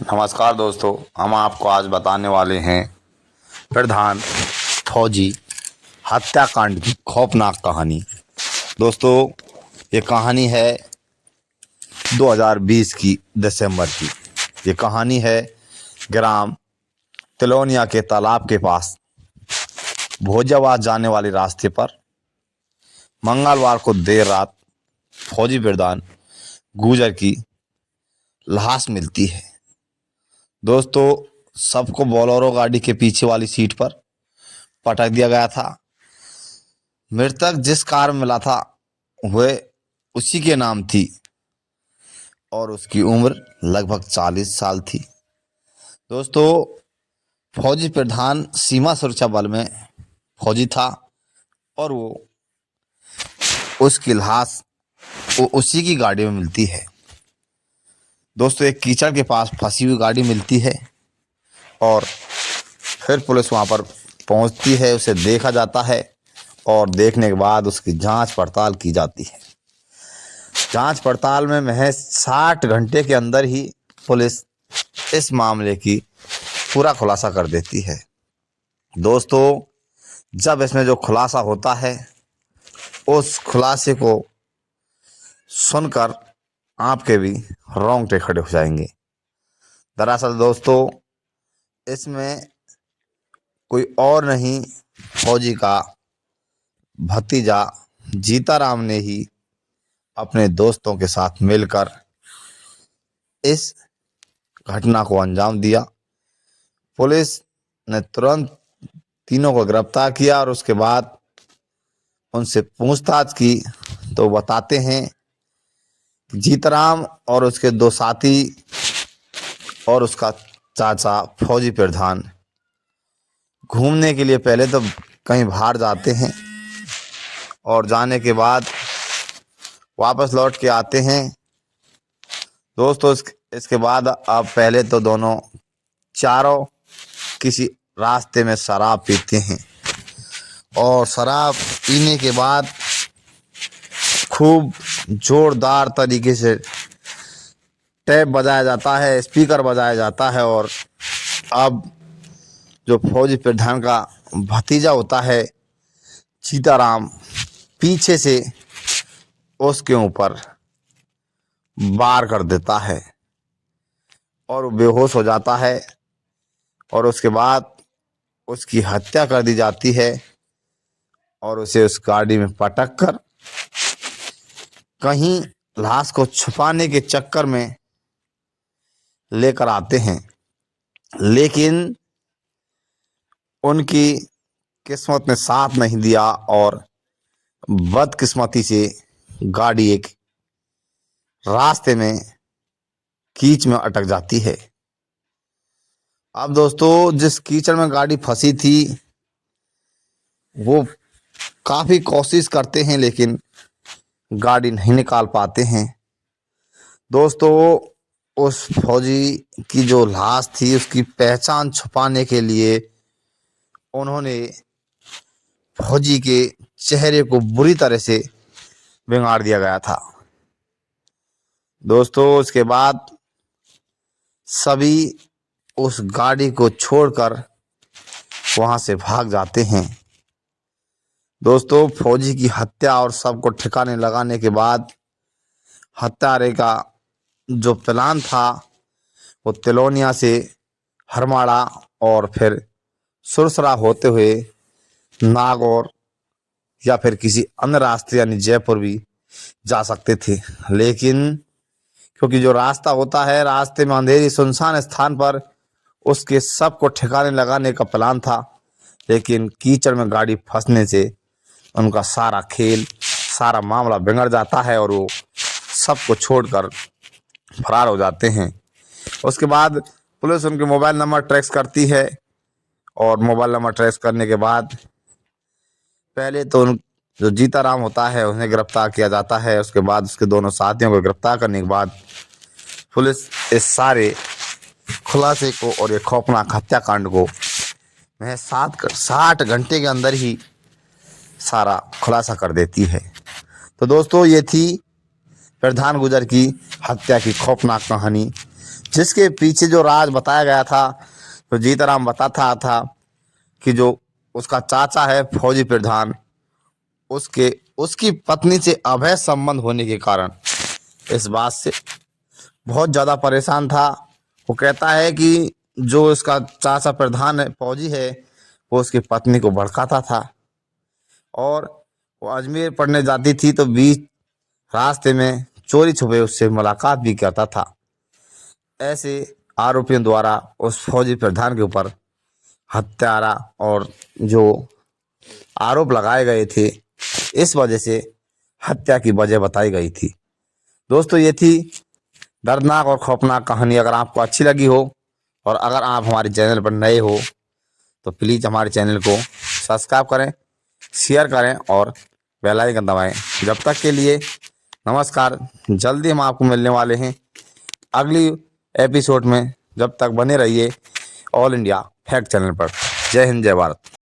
नमस्कार दोस्तों, हम आपको आज बताने वाले हैं प्रधान फौजी हत्याकांड की खौफनाक कहानी। दोस्तों, ये कहानी है 2020 की दिसंबर की। ये कहानी है ग्राम तिलोनिया के तालाब के पास भोजाबाद जाने वाले रास्ते पर मंगलवार को देर रात फौजी प्रधान गुजर की लाश मिलती है। दोस्तों, सबको बोलेरो गाड़ी के पीछे वाली सीट पर पटक दिया गया था। मृतक जिस कार में मिला था वह उसी के नाम थी और उसकी उम्र लगभग 40 साल थी। दोस्तों, फौजी प्रधान सीमा सुरक्षा बल में फौजी था और वो उसकी लाश उसी की गाड़ी में मिलती है। दोस्तों, एक कीचड़ के पास फंसी हुई गाड़ी मिलती है और फिर पुलिस वहाँ पर पहुँचती है। उसे देखा जाता है और देखने के बाद उसकी जांच पड़ताल की जाती है। जांच पड़ताल में महज 60 घंटे के अंदर ही पुलिस इस मामले की पूरा खुलासा कर देती है। दोस्तों, जब इसमें जो खुलासा होता है उस खुलासे को सुनकर आपके भी रोंगटे खड़े हो जाएंगे। दरअसल दोस्तों, इसमें कोई और नहीं, फौजी का भतीजा जीताराम ने ही अपने दोस्तों के साथ मिलकर इस घटना को अंजाम दिया। पुलिस ने तुरंत तीनों को गिरफ्तार किया और उसके बाद उनसे पूछताछ की तो बताते हैं कि जीताराम और उसके दो साथी और उसका चाचा फौजी प्रधान घूमने के लिए पहले तो कहीं बाहर जाते हैं और जाने के बाद वापस लौट के आते हैं। दोस्तों, इसके बाद अब पहले तो दोनों चारों किसी रास्ते में शराब पीते हैं और शराब पीने के बाद खूब जोरदार तरीके से टेप बजाया जाता है, स्पीकर बजाया जाता है और अब जो फौजी प्रधान का भतीजा होता है सीताराम पीछे से उसके ऊपर वार कर देता है और वो बेहोश हो जाता है और उसके बाद उसकी हत्या कर दी जाती है और उसे उस गाड़ी में पटक कर कहीं लाश को छुपाने के चक्कर में लेकर आते हैं। लेकिन उनकी किस्मत ने साथ नहीं दिया और बदकिस्मती से गाड़ी एक रास्ते में कीच में अटक जाती है। अब दोस्तों, जिस कीचड़ में गाड़ी फंसी थी वो काफ़ी कोशिश करते हैं लेकिन गाड़ी नहीं निकाल पाते हैं। दोस्तों, उस फौजी की जो लाश थी उसकी पहचान छुपाने के लिए उन्होंने फौजी के चेहरे को बुरी तरह से बिगाड़ दिया गया था। दोस्तों, उसके बाद सभी उस गाड़ी को छोड़कर वहां से भाग जाते हैं। दोस्तों, फौजी की हत्या और सबको ठिकाने लगाने के बाद हत्यारे का जो प्लान था वो तिलोनिया से हरमाड़ा और फिर सुरसरा होते हुए नागौर या फिर किसी अन्य रास्ते यानी जयपुर भी जा सकते थे। लेकिन क्योंकि जो रास्ता होता है रास्ते में अंधेरी सुनसान स्थान पर उसके सबको ठिकाने लगाने का प्लान था, लेकिन कीचड़ में गाड़ी फंसने से उनका सारा खेल सारा मामला बिगड़ जाता है और वो सबको छोड़कर फरार हो जाते हैं। उसके बाद पुलिस उनके मोबाइल नंबर ट्रेस करती है और मोबाइल नंबर ट्रेस करने के बाद पहले तो जो जीताराम होता है उन्हें गिरफ्तार किया जाता है। उसके बाद उसके दोनों साथियों को गिरफ्तार करने के बाद पुलिस इस सारे खुलासे को और ये खौफनाक हत्याकांड को महज 60 घंटे के अंदर ही सारा खुलासा कर देती है। तो दोस्तों, ये थी प्रधान गुजर की हत्या की खौफनाक कहानी जिसके पीछे जो राज बताया गया था, तो जीताराम बताता था कि जो उसका चाचा है फौजी प्रधान, उसके उसकी पत्नी से अवैध संबंध होने के कारण इस बात से बहुत ज़्यादा परेशान था। वो कहता है कि जो इसका चाचा प्रधान है, फौजी है, वो उसकी पत्नी को भड़काता था और वो अजमेर पढ़ने जाती थी तो बीच रास्ते में चोरी छुपे उससे मुलाकात भी करता था। ऐसे आरोपियों द्वारा उस फौजी प्रधान के ऊपर हत्यारा और जो आरोप लगाए गए थे, इस वजह से हत्या की वजह बताई गई थी। दोस्तों, ये थी दर्दनाक और खौफनाक कहानी। अगर आपको अच्छी लगी हो और अगर आप हमारे चैनल पर नए हो तो प्लीज़ हमारे चैनल को सब्सक्राइब करें, शेयर करें और बेल आइकन दबाएं। जब तक के लिए नमस्कार। जल्दी हम आपको मिलने वाले हैं अगली एपिसोड में। जब तक बने रहिए ऑल इंडिया फैक्ट चैनल पर। जय हिंद, जय भारत।